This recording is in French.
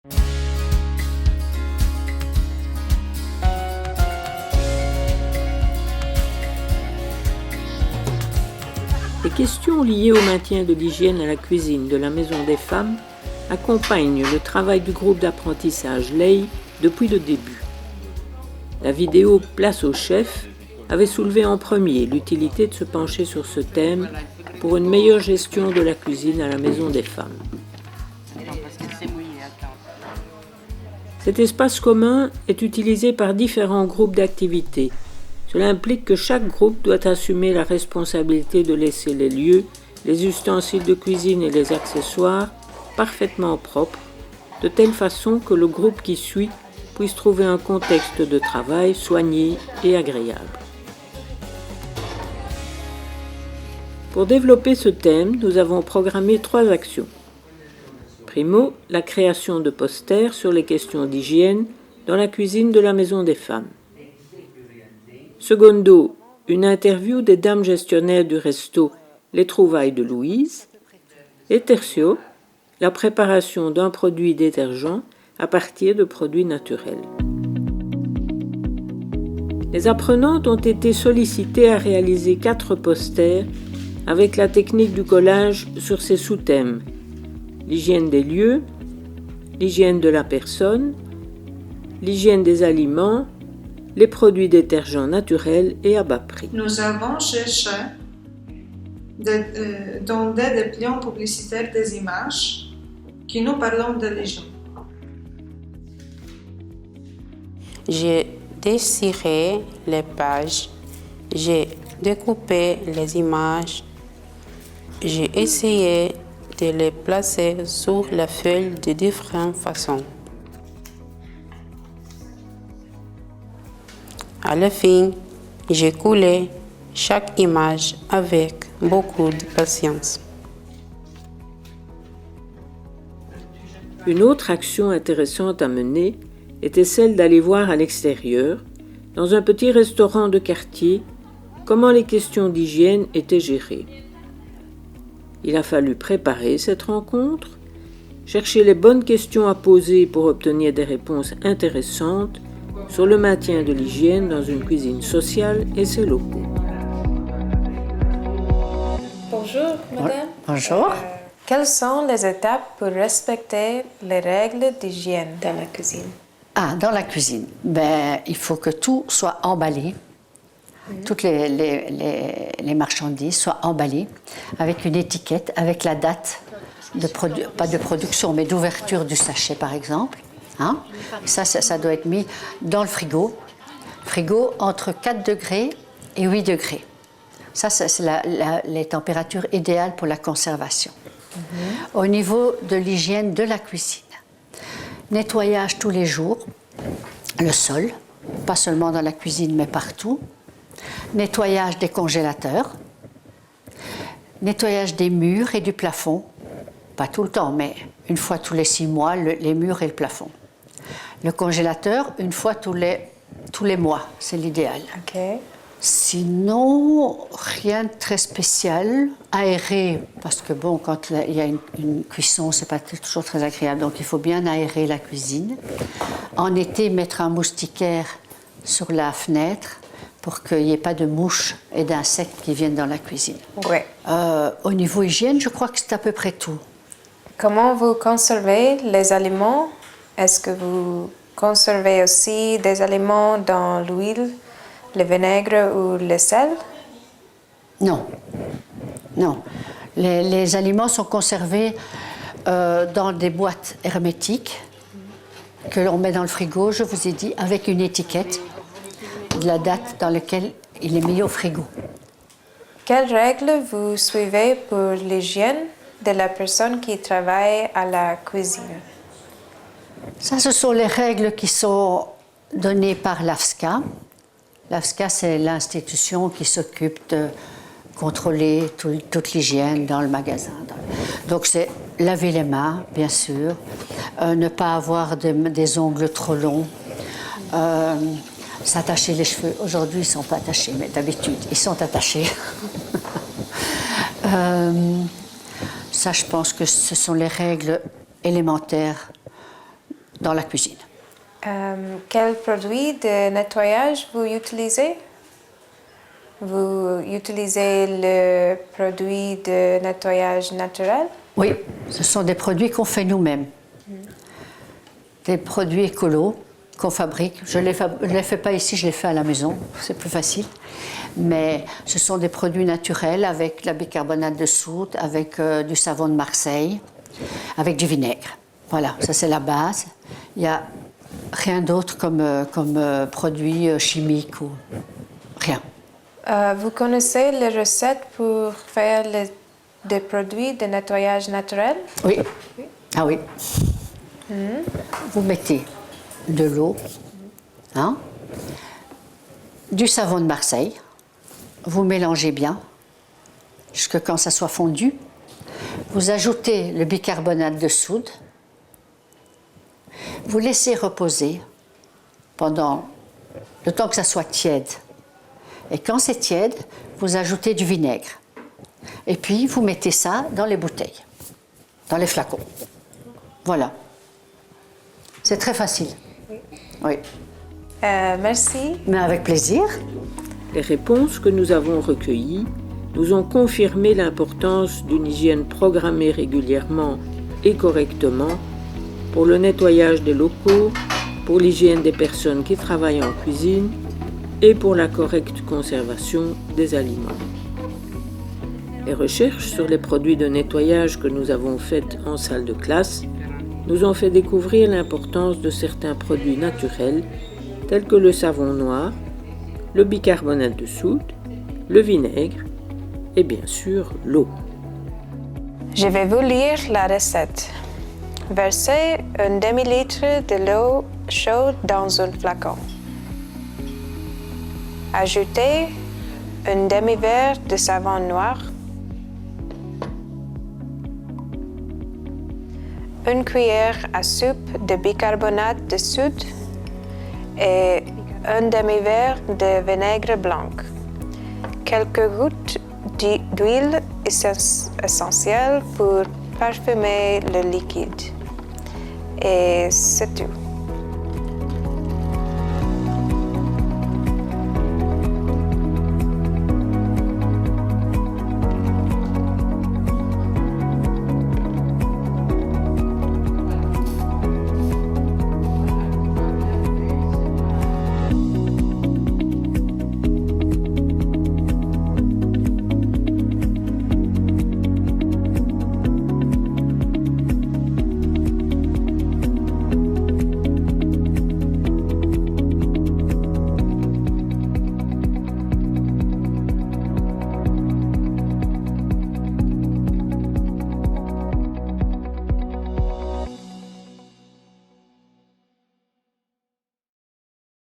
Les questions liées au maintien de l'hygiène à la cuisine de la Maison des Femmes accompagnent le travail du groupe d'apprentissage LEI depuis le début. La vidéo Place au chef avait soulevé en premier l'utilité de se pencher sur ce thème pour une meilleure gestion de la cuisine à la Maison des Femmes. Cet espace commun est utilisé par différents groupes d'activités. Cela implique que chaque groupe doit assumer la responsabilité de laisser les lieux, les ustensiles de cuisine et les accessoires parfaitement propres, de telle façon que le groupe qui suit puisse trouver un contexte de travail soigné et agréable. Pour développer ce thème, nous avons programmé 3 actions. Primo, la création de posters sur les questions d'hygiène dans la cuisine de la Maison des Femmes. Secondo, une interview des dames gestionnaires du resto Les Trouvailles de Louise. Et tertio, la préparation d'un produit détergent à partir de produits naturels. Les apprenantes ont été sollicitées à réaliser 4 posters avec la technique du collage sur ces sous-thèmes: l'hygiène des lieux, l'hygiène de la personne, l'hygiène des aliments, les produits détergents naturels et à bas prix. Nous avons cherché dans des dépliants publicitaires des images qui nous parlent de l'hygiène. J'ai dessiré les pages, j'ai découpé les images, j'ai essayé de les placer sur la feuille de différentes façons. À la fin, j'ai coulé chaque image avec beaucoup de patience. Une autre action intéressante à mener était celle d'aller voir à l'extérieur, dans un petit restaurant de quartier, comment les questions d'hygiène étaient gérées. Il a fallu préparer cette rencontre, chercher les bonnes questions à poser pour obtenir des réponses intéressantes sur le maintien de l'hygiène dans une cuisine sociale et ses locaux. Bonjour, madame. Bonjour. Quelles sont les étapes pour respecter les règles d'hygiène dans la cuisine? Dans la cuisine, il faut que tout soit emballé. Toutes les marchandises soient emballées avec une étiquette, avec la date, pas de production, mais d'ouverture du sachet, par exemple. Ça doit être mis dans le frigo. Frigo entre 4 degrés et 8 degrés. Ça, c'est les températures idéales pour la conservation. Au niveau de l'hygiène de la cuisine, nettoyage tous les jours, le sol, pas seulement dans la cuisine, mais partout. Nettoyage des congélateurs, nettoyage des murs et du plafond, pas tout le temps, mais une fois tous les 6 mois, les murs et le plafond. Le congélateur, une fois tous les mois, c'est l'idéal. Okay. Sinon, rien de très spécial. Aérer, parce que quand il y a une cuisson, c'est pas toujours très agréable, donc il faut bien aérer la cuisine. En été, mettre un moustiquaire sur la fenêtre pour qu'il n'y ait pas de mouches et d'insectes qui viennent dans la cuisine. Ouais. Au niveau hygiène, je crois que c'est à peu près tout. Comment vous conservez les aliments? Est-ce que vous conservez aussi des aliments dans l'huile, le vinaigre ou le sel? Non. Les aliments sont conservés dans des boîtes hermétiques que l'on met dans le frigo, je vous ai dit, avec une étiquette de la date dans laquelle il est mis au frigo. Quelles règles vous suivez pour l'hygiène de la personne qui travaille à la cuisine? Ça, ce sont les règles qui sont données par l'AFSCA. L'AFSCA, c'est l'institution qui s'occupe de contrôler toute l'hygiène dans le magasin. Donc, c'est laver les mains, bien sûr, ne pas avoir des ongles trop longs, s'attacher les cheveux. Aujourd'hui, ils ne sont pas attachés, mais d'habitude, ils sont attachés. Ça, je pense que ce sont les règles élémentaires dans la cuisine. Quel produit de nettoyage vous utilisez? Vous utilisez le produit de nettoyage naturel? Oui, ce sont des produits qu'on fait nous-mêmes. Des produits écolos qu'on fabrique. Je ne les fais pas ici, je les fais à la maison, c'est plus facile. Mais ce sont des produits naturels avec la bicarbonate de soude, avec du savon de Marseille, avec du vinaigre. Voilà, ça c'est la base. Il n'y a rien d'autre comme produit chimique ou rien. Vous connaissez les recettes pour faire des produits de nettoyage naturel? Oui. Ah oui. Vous mettez de l'eau, hein, du savon de Marseille, vous mélangez bien jusqu'à quand ça soit fondu. Vous ajoutez le bicarbonate de soude, vous laissez reposer pendant le temps que ça soit tiède. Et quand c'est tiède, vous ajoutez du vinaigre. Et puis vous mettez ça dans les bouteilles, dans les flacons. Voilà. C'est très facile. Oui. Merci. Mais avec plaisir. Les réponses que nous avons recueillies nous ont confirmé l'importance d'une hygiène programmée régulièrement et correctement pour le nettoyage des locaux, pour l'hygiène des personnes qui travaillent en cuisine et pour la correcte conservation des aliments. Les recherches sur les produits de nettoyage que nous avons faites en salle de classe nous ont fait découvrir l'importance de certains produits naturels tels que le savon noir, le bicarbonate de soude, le vinaigre et bien sûr l'eau. Je vais vous lire la recette. Versez un demi-litre de l'eau chaude dans un flacon. Ajoutez un demi-verre de savon noir, une cuillère à soupe de bicarbonate de soude et un demi-verre de vinaigre blanc. Quelques gouttes d'huile essentielle pour parfumer le liquide. Et c'est tout.